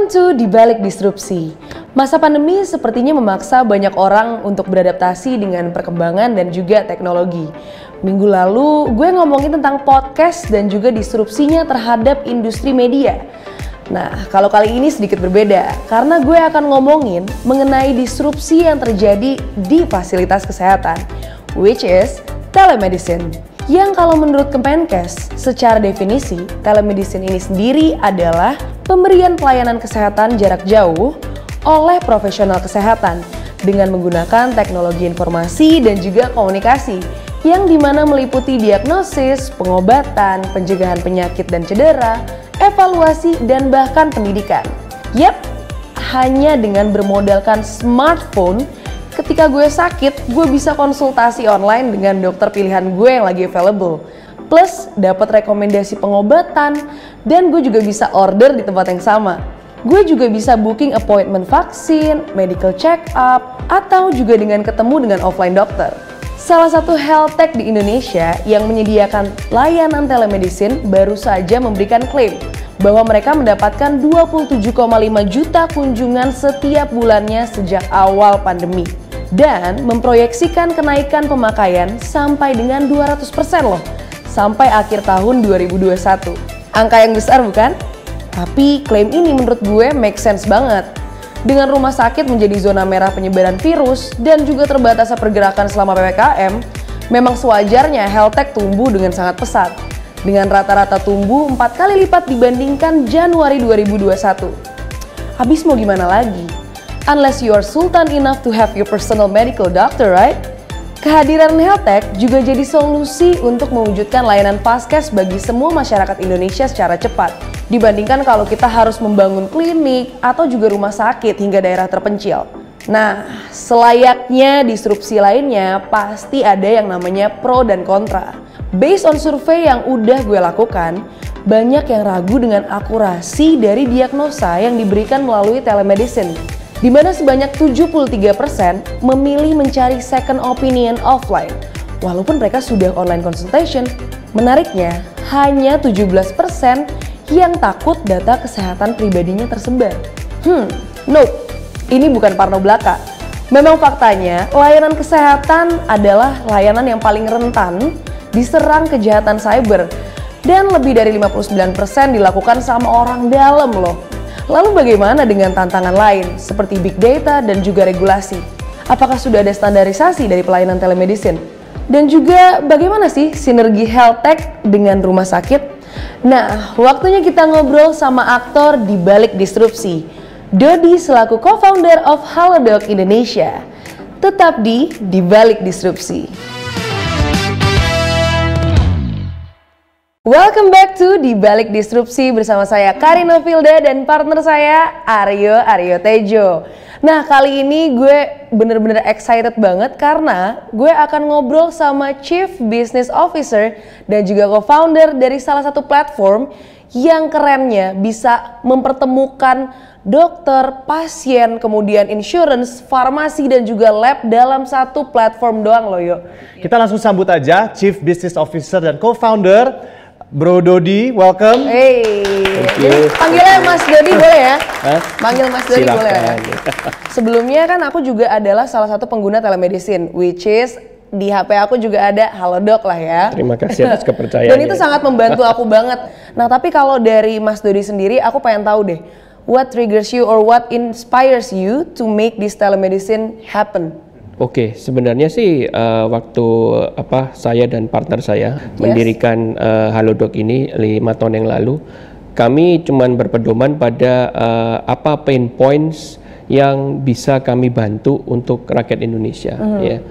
Welcome to Di Balik Disrupsi. Masa pandemi sepertinya memaksa banyak orang untuk beradaptasi dengan perkembangan dan juga teknologi. Minggu lalu gue ngomongin tentang podcast dan juga disrupsinya terhadap industri media. Nah, kalau kali ini sedikit berbeda karena gue akan ngomongin mengenai disrupsi yang terjadi di fasilitas kesehatan, which is telemedicine. Yang kalau menurut Kemenkes, secara definisi, telemedicine ini sendiri adalah pemberian pelayanan kesehatan jarak jauh oleh profesional kesehatan dengan menggunakan teknologi informasi dan juga komunikasi yang dimana meliputi diagnosis, pengobatan, pencegahan penyakit dan cedera, evaluasi, dan bahkan pendidikan. Yap, hanya dengan bermodalkan smartphone, ketika gue sakit, gue bisa konsultasi online dengan dokter pilihan gue yang lagi available. Plus, dapat rekomendasi pengobatan, dan gue juga bisa order di tempat yang sama. Gue juga bisa booking appointment vaksin, medical check-up, atau juga dengan ketemu dengan offline dokter. Salah satu health tech di Indonesia yang menyediakan layanan telemedicine baru saja memberikan klaim bahwa mereka mendapatkan 27,5 juta kunjungan setiap bulannya sejak awal pandemi. Dan memproyeksikan kenaikan pemakaian sampai dengan 200% loh, sampai akhir tahun 2021. Angka yang besar bukan? Tapi klaim ini menurut gue make sense banget. Dengan rumah sakit menjadi zona merah penyebaran virus dan juga terbatasnya pergerakan selama PPKM, memang sewajarnya health tech tumbuh dengan sangat pesat. Dengan rata-rata tumbuh 4 kali lipat dibandingkan Januari 2021. Habis mau gimana lagi? Unless you are sultan enough to have your personal medical doctor, right? Kehadiran health tech juga jadi solusi untuk mewujudkan layanan paskes bagi semua masyarakat Indonesia secara cepat. Dibandingkan kalau kita harus membangun klinik atau juga rumah sakit hingga daerah terpencil. Nah, selayaknya disrupsi lainnya pasti ada yang namanya pro dan kontra. Based on survei yang udah gue lakukan, banyak yang ragu dengan akurasi dari diagnosa yang diberikan melalui telemedicine. Di mana sebanyak 73% memilih mencari second opinion offline, walaupun mereka sudah online consultation. Menariknya, hanya 17% yang takut data kesehatan pribadinya tersebar. Nope, ini bukan parno belaka. Memang faktanya, layanan kesehatan adalah layanan yang paling rentan diserang kejahatan cyber. Dan lebih dari 59% dilakukan sama orang dalam loh. Lalu bagaimana dengan tantangan lain seperti big data dan juga regulasi? Apakah sudah ada standarisasi dari pelayanan telemedicine? Dan juga bagaimana sih sinergi health tech dengan rumah sakit? Nah, waktunya kita ngobrol sama aktor di balik disrupsi, Dodi selaku co-founder of Halodoc Indonesia. Tetap di balik disrupsi. Welcome back to Di Balik Disrupsi bersama saya Karina Filda dan partner saya Aryo Tejo. Nah, kali ini gue bener-bener excited banget karena gue akan ngobrol sama Chief Business Officer dan juga co-founder dari salah satu platform yang kerennya bisa mempertemukan dokter, pasien, kemudian insurance, farmasi dan juga lab dalam satu platform doang loh yo. Kita langsung sambut aja Chief Business Officer dan co-founder Bro Dodi, welcome. Hey, panggilnya Mas Dodi boleh ya? Panggil Mas Dodi boleh ya? Sebelumnya kan aku juga adalah salah satu pengguna telemedicine, which is di HP aku juga ada Halodoc lah ya. Terima kasih atas kepercayaannya. Dan itu sangat membantu aku banget. Nah, tapi kalau dari Mas Dodi sendiri, aku pengen tahu deh, what triggers you or what inspires you to make this telemedicine happen? Oke, sebenarnya sih waktu saya dan partner saya mendirikan Halodoc ini 5 tahun yang lalu, kami cuman berpedoman pada apa pain points yang bisa kami bantu untuk rakyat Indonesia. Ya.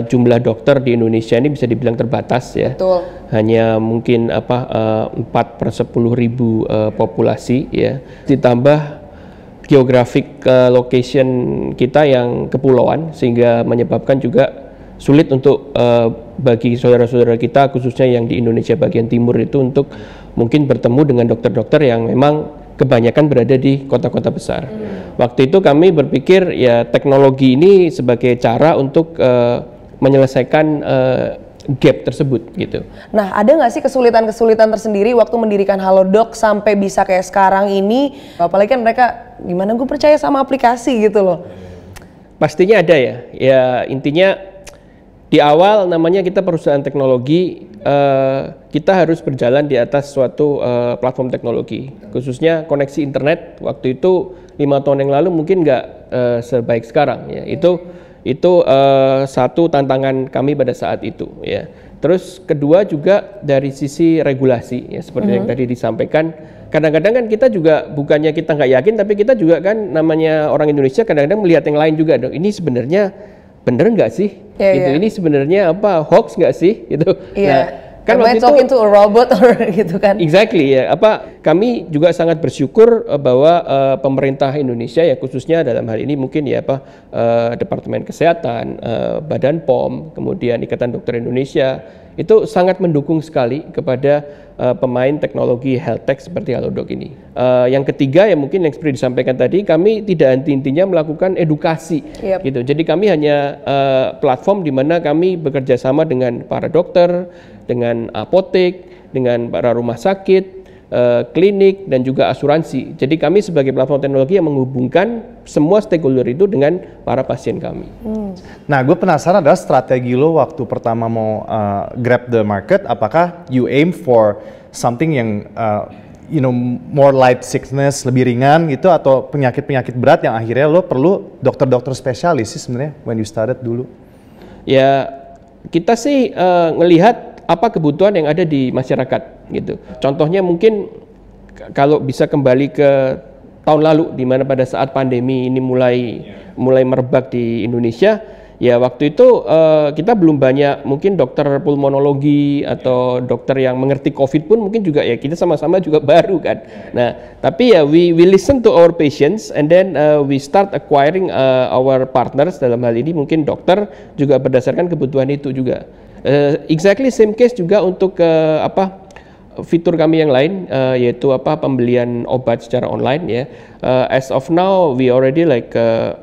Jumlah dokter di Indonesia ini bisa dibilang terbatas ya. Betul. Hanya mungkin 4/10.000 populasi ya. Ditambah geographic location kita yang kepulauan sehingga menyebabkan juga sulit untuk bagi saudara-saudara kita khususnya yang di Indonesia bagian timur itu untuk mungkin bertemu dengan dokter-dokter yang memang kebanyakan berada di kota-kota besar. Waktu itu kami berpikir ya teknologi ini sebagai cara untuk menyelesaikan gap tersebut gitu. Nah, ada nggak sih kesulitan-kesulitan tersendiri waktu mendirikan Halodoc sampai bisa kayak sekarang ini? Apalagi kan mereka, gimana gue percaya sama aplikasi gitu loh. Pastinya ada ya. Ya intinya di awal namanya kita perusahaan teknologi, kita harus berjalan di atas suatu platform teknologi. Khususnya koneksi internet waktu itu 5 tahun yang lalu mungkin nggak sebaik sekarang ya. Itu satu tantangan kami pada saat itu ya. Terus kedua juga dari sisi regulasi ya seperti yang tadi disampaikan. Kadang-kadang kan kita juga bukannya kita nggak yakin, tapi kita juga kan namanya orang Indonesia kadang-kadang melihat yang lain juga dong. Ini sebenarnya bener nggak sih? Gitu. Ini sebenarnya apa hoax nggak sih? Gitu. Nah, kan waktu talking to a robot or gitu kan. Exactly ya. Kami juga sangat bersyukur bahwa pemerintah Indonesia ya khususnya dalam hal ini mungkin ya Departemen Kesehatan, Badan POM, kemudian Ikatan Dokter Indonesia itu sangat mendukung sekali kepada pemain teknologi health tech seperti Halodoc ini. Yang ketiga ya mungkin yang seperti disampaikan tadi, kami tidak henti-hentinya melakukan edukasi gitu. Jadi kami hanya platform di mana kami bekerja sama dengan para dokter, dengan apotek, dengan para rumah sakit, klinik, dan juga asuransi. Jadi kami sebagai platform teknologi yang menghubungkan semua stakeholder itu dengan para pasien kami. Nah, gue penasaran adalah strategi lo waktu pertama mau grab the market, apakah you aim for something yang more light sickness, lebih ringan gitu, atau penyakit-penyakit berat yang akhirnya lo perlu dokter-dokter spesialis sih sebenarnya when you started dulu? Ya, kita sih ngelihat apa kebutuhan yang ada di masyarakat gitu. Contohnya mungkin kalau bisa kembali ke tahun lalu di mana pada saat pandemi ini mulai merebak di Indonesia, ya waktu itu kita belum banyak mungkin dokter pulmonologi atau dokter yang mengerti COVID pun mungkin juga ya kita sama-sama juga baru kan. Nah, tapi ya we listen to our patients and then we start acquiring our partners, dalam hal ini mungkin dokter juga berdasarkan kebutuhan itu juga. Exactly same case juga untuk fitur kami yang lain, yaitu pembelian obat secara online ya. As of now we already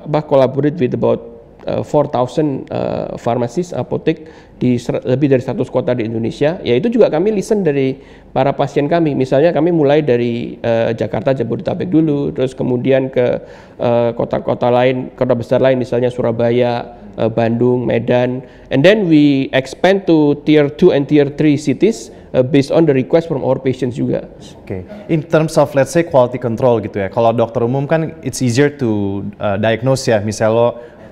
collaborate with about 4,000 pharmacies, apotek di lebih dari 100 kota di Indonesia. Ya itu juga kami listen dari para pasien kami. Misalnya kami mulai dari Jakarta, Jabodetabek dulu, terus kemudian ke kota-kota lain, kota besar lain misalnya Surabaya, Bandung, Medan, and then we expand to tier 2 and tier 3 cities based on the request from our patients juga. Okay. In terms of let's say quality control gitu ya. Kalau dokter umum kan it's easier to diagnose ya. Misalnya lo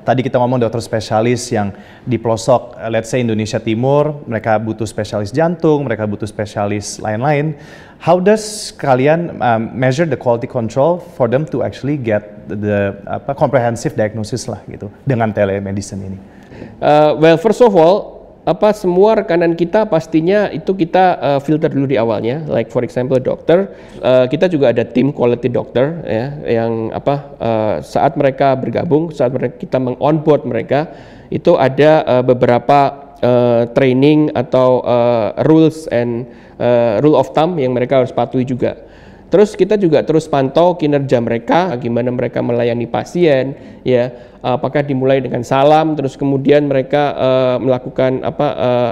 tadi kita ngomong dokter spesialis yang di pelosok let's say Indonesia Timur, mereka butuh spesialis jantung, mereka butuh spesialis lain-lain. How does kalian measure the quality control for them to actually get the comprehensive diagnosis lah gitu dengan telemedicine ini? Well, first of all, semua rekanan kita pastinya itu kita filter dulu di awalnya. Like for example dokter, kita juga ada tim quality doctor ya, yang saat mereka bergabung, saat kita meng-onboard mereka, itu ada beberapa training atau rules and rule of thumb yang mereka harus patuhi juga. Terus kita juga terus pantau kinerja mereka, gimana mereka melayani pasien, ya, apakah dimulai dengan salam, terus kemudian mereka melakukan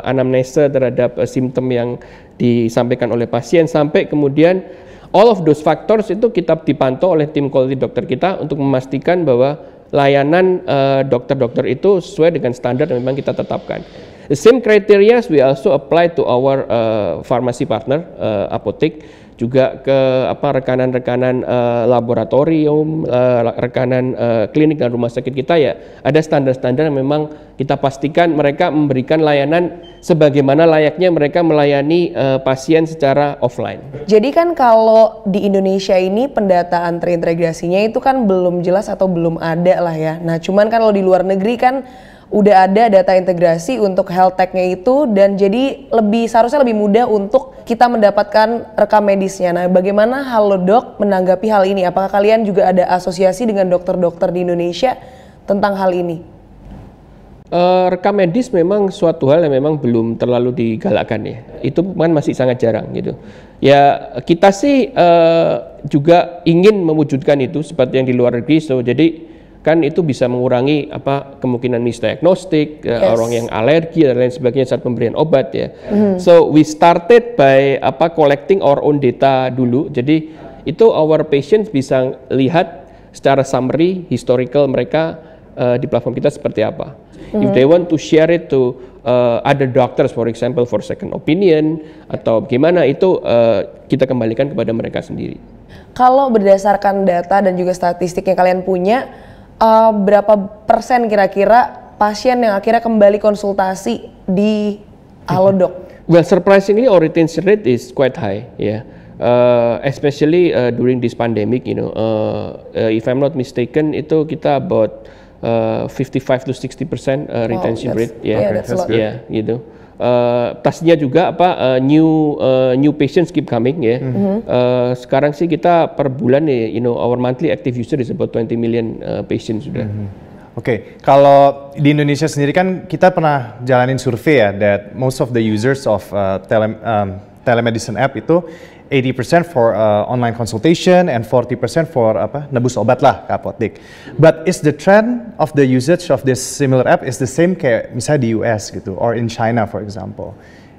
anamnesa terhadap simptom yang disampaikan oleh pasien, sampai kemudian all of those factors itu kita dipantau oleh tim quality dokter kita untuk memastikan bahwa layanan dokter-dokter itu sesuai dengan standar yang memang kita tetapkan. The same criteria we also apply to our pharmacy partner, apotek, juga ke rekanan-rekanan laboratorium, rekanan klinik dan rumah sakit kita ya. Ada standar-standar yang memang kita pastikan mereka memberikan layanan sebagaimana layaknya mereka melayani pasien secara offline. Jadi kan kalau di Indonesia ini pendataan terintegrasinya itu kan belum jelas atau belum ada lah ya. Nah cuman kan kalau di luar negeri kan udah ada data integrasi untuk health tech-nya itu, dan jadi seharusnya lebih mudah untuk kita mendapatkan rekam medisnya. Nah, bagaimana Halodoc menanggapi hal ini? Apakah kalian juga ada asosiasi dengan dokter-dokter di Indonesia tentang hal ini? Rekam medis memang suatu hal yang memang belum terlalu digalakkan ya. Itu kan masih sangat jarang gitu. Ya kita sih juga ingin mewujudkan itu seperti yang di luar negeri. So jadi kan itu bisa mengurangi kemungkinan misdiagnostik, orang yang alergi dan lain sebagainya saat pemberian obat ya. So we started by collecting our own data dulu. Jadi itu our patients bisa lihat secara summary historical mereka di platform kita seperti apa. If they want to share it to other doctors, for example, for second opinion atau gimana itu kita kembalikan kepada mereka sendiri. Kalau berdasarkan data dan juga statistik yang kalian punya, berapa persen kira-kira pasien yang akhirnya kembali konsultasi di Halodoc? Well, surprisingly, our retention rate is quite high, yeah. Especially during this pandemic, if I'm not mistaken, itu kita about 55 to 60% retention rate, that's a lot. Gitu. Pastinya juga new patients keep coming ya. Sekarang sih kita per bulan our monthly active user is about 20 million patients sudah. Oke, kalau di Indonesia sendiri kan kita pernah jalanin survei ya, that most of the users of telemedicine app itu 80% for online consultation and 40% for nebus obat lah ke apotek. But is the trend of the usage of this similar app is the same kayak misalnya di US gitu or in China for example?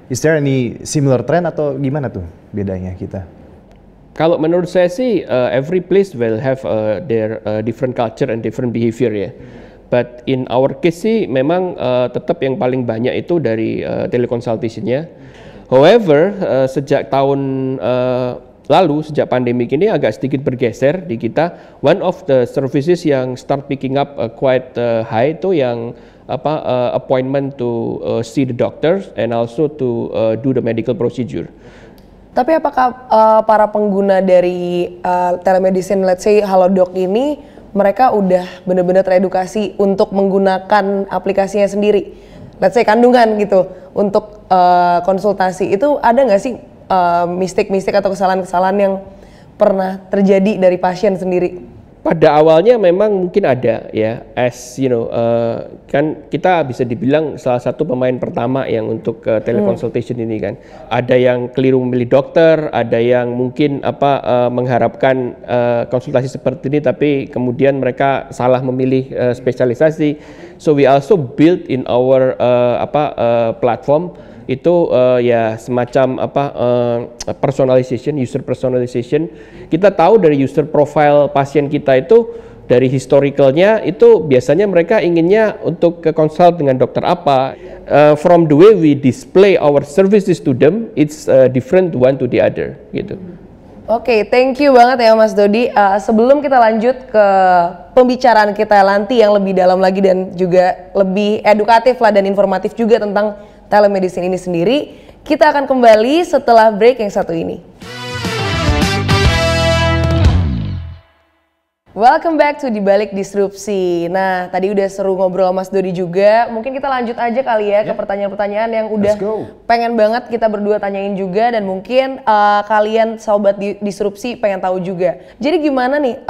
Is there any similar trend atau gimana tuh bedanya kita? Kalau menurut saya sih every place will have their different culture and different behavior ya. But in our case sih memang tetap yang paling banyak itu dari teleconsultation-nya. However, sejak tahun lalu, sejak pandemi ini agak sedikit bergeser di kita. One of the services yang start picking up quite high itu yang appointment to see the doctors and also to do the medical procedure. Tapi apakah para pengguna dari telemedicine, let's say Halodoc ini, mereka udah benar-benar teredukasi untuk menggunakan aplikasinya sendiri? Let's say kandungan gitu, untuk konsultasi itu ada nggak sih mistake-mistake atau kesalahan-kesalahan yang pernah terjadi dari pasien sendiri? Pada awalnya memang mungkin ada ya, as you know, kan kita bisa dibilang salah satu pemain pertama yang untuk teleconsultation ini kan. Ada yang keliru memilih dokter, ada yang mungkin mengharapkan konsultasi seperti ini tapi kemudian mereka salah memilih spesialisasi. So we also build in our platform itu ya semacam personalization, user personalization. Kita tahu dari user profile pasien kita itu dari historicalnya itu biasanya mereka inginnya untuk ke consult dengan dokter apa. From the way we display our services to them, it's different one to the other gitu. Oke, thank you banget ya Mas Dodi. Sebelum kita lanjut ke pembicaraan kita nanti yang lebih dalam lagi dan juga lebih edukatif lah dan informatif juga tentang telemedicine ini sendiri, kita akan kembali setelah break yang satu ini. Welcome back to Dibalik Disrupsi. Nah, tadi udah seru ngobrol sama Mas Dodi juga. Mungkin kita lanjut aja kali ya ke pertanyaan-pertanyaan yang udah pengen banget kita berdua tanyain juga. Dan mungkin kalian sobat Disrupsi pengen tahu juga. Jadi gimana nih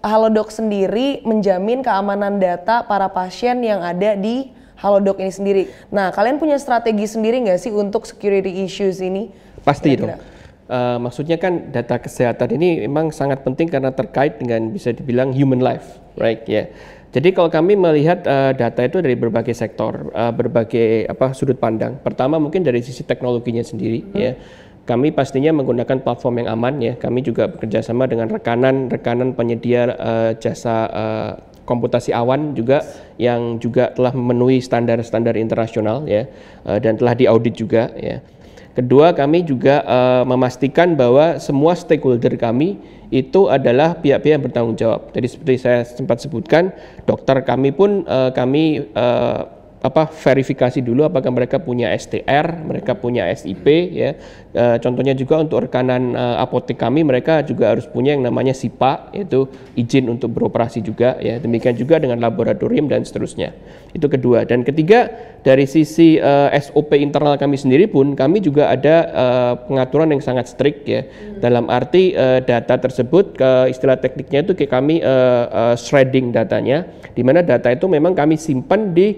Halodoc sendiri menjamin keamanan data para pasien yang ada di Halodoc ini sendiri? Nah, kalian punya strategi sendiri nggak sih untuk security issues ini? Pasti dong. Maksudnya kan data kesehatan ini memang sangat penting karena terkait dengan bisa dibilang human life, right? Ya. Jadi kalau kami melihat data itu dari berbagai sektor, berbagai sudut pandang. Pertama mungkin dari sisi teknologinya sendiri, ya. Kami pastinya menggunakan platform yang aman, ya. Kami juga bekerjasama dengan rekanan penyedia jasa komputasi awan juga yang juga telah memenuhi standar-standar internasional, ya, dan telah diaudit juga, ya. Kedua, kami juga memastikan bahwa semua stakeholder kami itu adalah pihak-pihak yang bertanggung jawab. Jadi seperti saya sempat sebutkan, dokter kami pun kami verifikasi dulu apakah mereka punya STR, mereka punya SIP, ya. Contohnya juga untuk rekanan apotek kami, mereka juga harus punya yang namanya SIPA, yaitu izin untuk beroperasi juga, ya. Demikian juga dengan laboratorium dan seterusnya. Itu kedua. Dan ketiga, dari sisi SOP internal kami sendiri pun kami juga ada pengaturan yang sangat strict, ya. Dalam arti data tersebut, istilah tekniknya itu kami shredding datanya, di mana data itu memang kami simpan di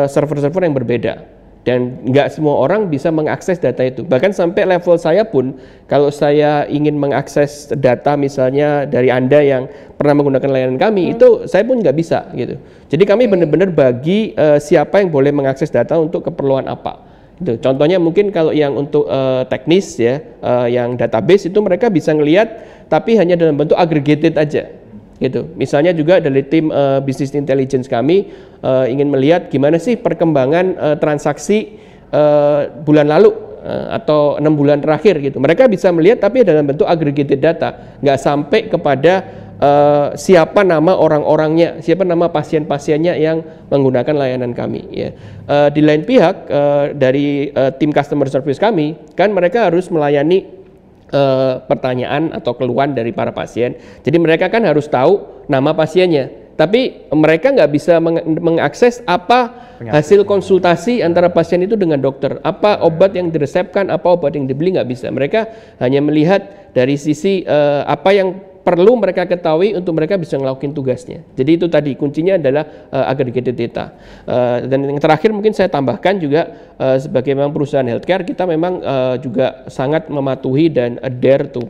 server-server yang berbeda. Dan nggak semua orang bisa mengakses data itu. Bahkan sampai level saya pun, kalau saya ingin mengakses data misalnya dari Anda yang pernah menggunakan layanan kami, itu saya pun nggak bisa gitu. Jadi kami benar-benar bagi siapa yang boleh mengakses data untuk keperluan apa. Gitu. Contohnya mungkin kalau yang untuk teknis ya, yang database itu mereka bisa ngelihat, tapi hanya dalam bentuk aggregated aja. Gitu. Misalnya juga dari tim business intelligence kami ingin melihat gimana sih perkembangan transaksi bulan lalu atau 6 bulan terakhir gitu. Mereka bisa melihat tapi dalam bentuk aggregated data, nggak sampai kepada siapa nama orang-orangnya, siapa nama pasien-pasiennya yang menggunakan layanan kami. Ya. Di lain pihak dari tim customer service kami, kan mereka harus melayani pertanyaan atau keluhan dari para pasien. Jadi mereka kan harus tahu nama pasiennya. Tapi mereka nggak bisa mengakses apa hasil konsultasi antara pasien itu dengan dokter. Apa obat yang diresepkan, apa obat yang dibeli, nggak bisa. Mereka hanya melihat dari sisi apa yang perlu mereka ketahui untuk mereka bisa ngelakuin tugasnya. Jadi itu tadi kuncinya adalah aggregated data. Dan yang terakhir mungkin saya tambahkan juga sebagai memang perusahaan healthcare kita memang juga sangat mematuhi dan adhere to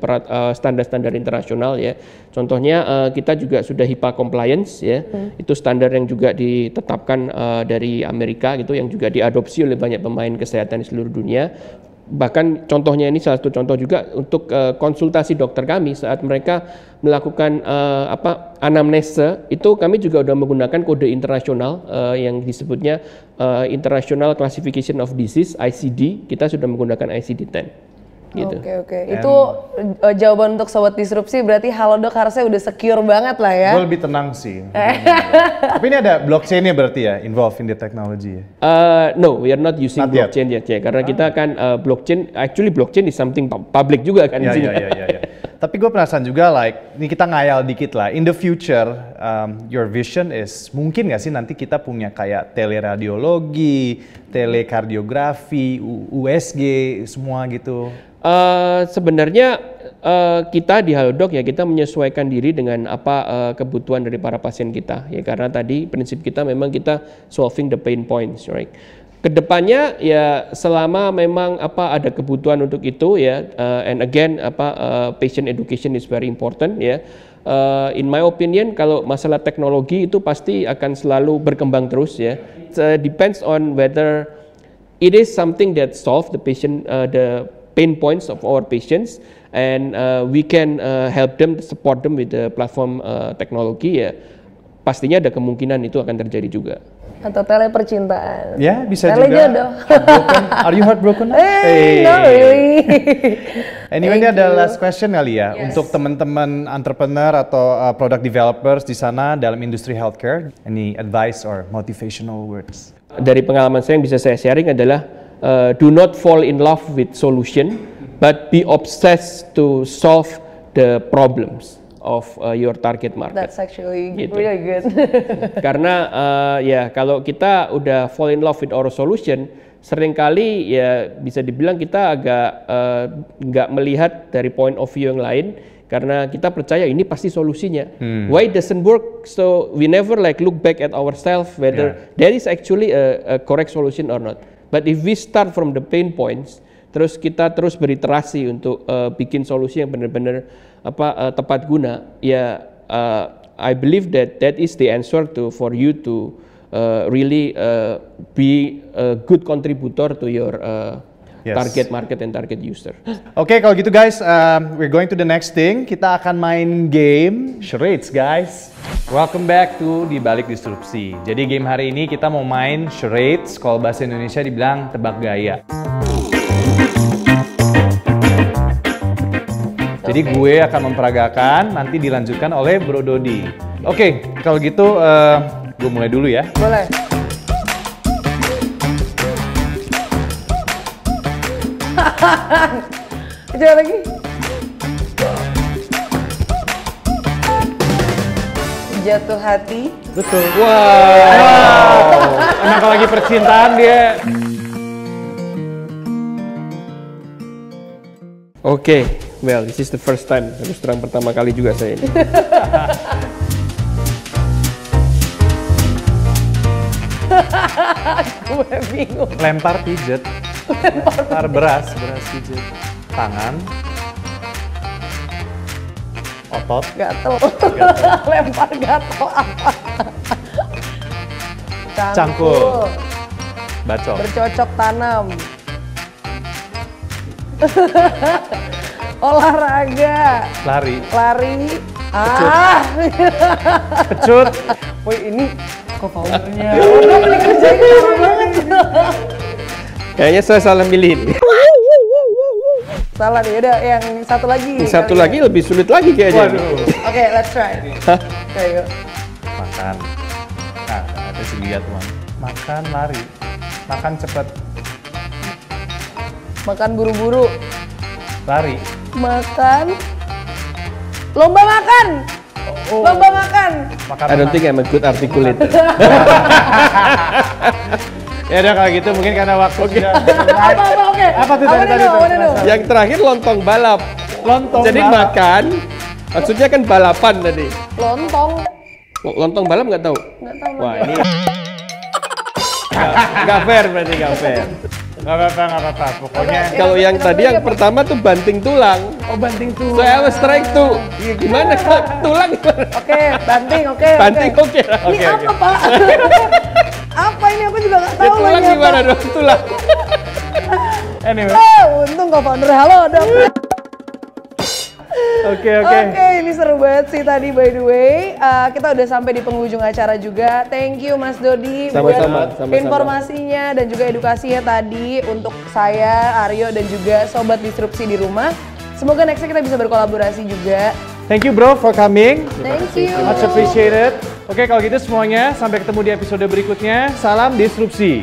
standar-standar internasional ya. Contohnya kita juga sudah HIPAA compliance ya. Itu standar yang juga ditetapkan dari Amerika gitu, yang juga diadopsi oleh banyak pemain kesehatan di seluruh dunia. Bahkan contohnya ini salah satu contoh juga untuk konsultasi dokter kami saat mereka melakukan anamnese, itu kami juga sudah menggunakan kode internasional yang disebutnya International Classification of Disease ICD. Kita sudah menggunakan ICD-10. Gitu. Oke. Itu jawaban untuk sobat disrupsi, berarti Halodoc harusnya udah secure banget lah ya. Gue lebih tenang sih. Tapi ini ada blockchain-nya berarti ya, involved in the technology ya? No, we are not using blockchain yet ya, karena kita kan blockchain is something public juga kan. Iya. Tapi gue penasaran juga, ini kita ngayal dikit lah. In the future, your vision is mungkin nggak sih nanti kita punya kayak teleradiologi, telekardiografi, USG, semua gitu? Sebenarnya kita di Halodoc ya kita menyesuaikan diri dengan apa kebutuhan dari para pasien kita ya, karena tadi prinsip kita memang kita solving the pain points, right? Kedepannya ya selama memang ada kebutuhan untuk itu ya, and again patient education is very important ya. In my opinion kalau masalah teknologi itu pasti akan selalu berkembang terus ya. It depends on whether it is something that solve the patient the pain points of our patients, and we can help them, support them with the platform teknologi ya. Pastinya ada kemungkinan itu akan terjadi juga. Atau tele percintaan. Ya, bisa tele juga. Jodoh. Are you heartbroken? Not really. Anyway, ini ada last question kali ya, untuk teman-teman entrepreneur atau product developers di sana dalam industri healthcare. Any advice or motivational words? Dari pengalaman saya yang bisa saya sharing adalah do not fall in love with solution, but be obsessed to solve the problems of your target market. That's actually gitu. Really good. Karena ya kalau kita udah fall in love with our solution, seringkali ya bisa dibilang kita agak nggak melihat dari point of view yang lain, karena kita percaya ini pasti solusinya. Why it doesn't work? So we never look back at ourselves whether there is actually a correct solution or not. But if we start from the pain points, terus kita terus beriterasi untuk bikin solusi yang benar-benar tepat guna, ya I believe that is the answer for you to really be a good contributor to your target market and target user. Oke, kalau gitu guys, we're going to the next thing. Kita akan main game charades, guys. Welcome back to Di Balik Disrupsi. Jadi game hari ini kita mau main charades. Kalau bahasa Indonesia dibilang tebak gaya. Jadi gue akan memperagakan, nanti dilanjutkan oleh Bro Dodi. Oke, kalau gitu gue mulai dulu ya. Boleh. Coba lagi. Jatuh hati. Betul. Wow. Anak lagi percintaan dia. Oke, well, this is the first time. Terus terang pertama kali juga saya ini. Gue bingung. Lempar pijet. Lempar beras pijet. Tangan. Otot. Gatel. Lempar gatel apa? Cangkul. Bacok. Bercocok tanam. Olahraga. Lari. Pecut. Woi ini co-foundernya. Udah dikerjain lama banget. Kayaknya saya salah milih nih. Salah nih, udah yang satu lagi. Yang satu lagi lebih sulit lagi kayaknya. Waduh. Oke, let's try. Oke, yuk. Makan. Nah, ada sih lihat teman. Makan, lari. Makan cepet. Makan buru-buru. Lari. Makan. Lomba makan. Lomba makan. Makan. I don't think I'm a good articulator. Ya udah kalau gitu mungkin karena waktu sudah. Apa oke. Apa tuh tadi? Yang terakhir lontong balap. Lontong. Jadi balap. makan, maksudnya kan balapan tadi. Lontong. Lontong balap nggak tahu? Nggak tahu. Wah ini nggak fair berarti nggak fair. Nggak apa-apa. Pokoknya Kalau yang tadi yang pertama tuh banting tulang. oh banting tuh. So I was strike tuh. Iya gimana tulang? Oke, banting, oke. Banting oke. Ini apa, Pak? Apa ini aku juga nggak Ya, tahu tulang lagi apa. gimana dong tulang? Anyway. Untung co-founder. Halo, Dok. Oke. Oke, ini seru banget sih tadi by the way. Kita udah sampai di penghujung acara juga. Thank you Mas Dodi Sama-sama, buat sama-sama. informasinya dan juga edukasinya tadi untuk saya, Aryo dan juga Sobat Disrupsi di rumah. Semoga nextnya kita bisa berkolaborasi juga. Thank you bro for coming. Thank you. Much appreciated. Oke kalau gitu semuanya sampai ketemu di episode berikutnya. Salam disrupsi.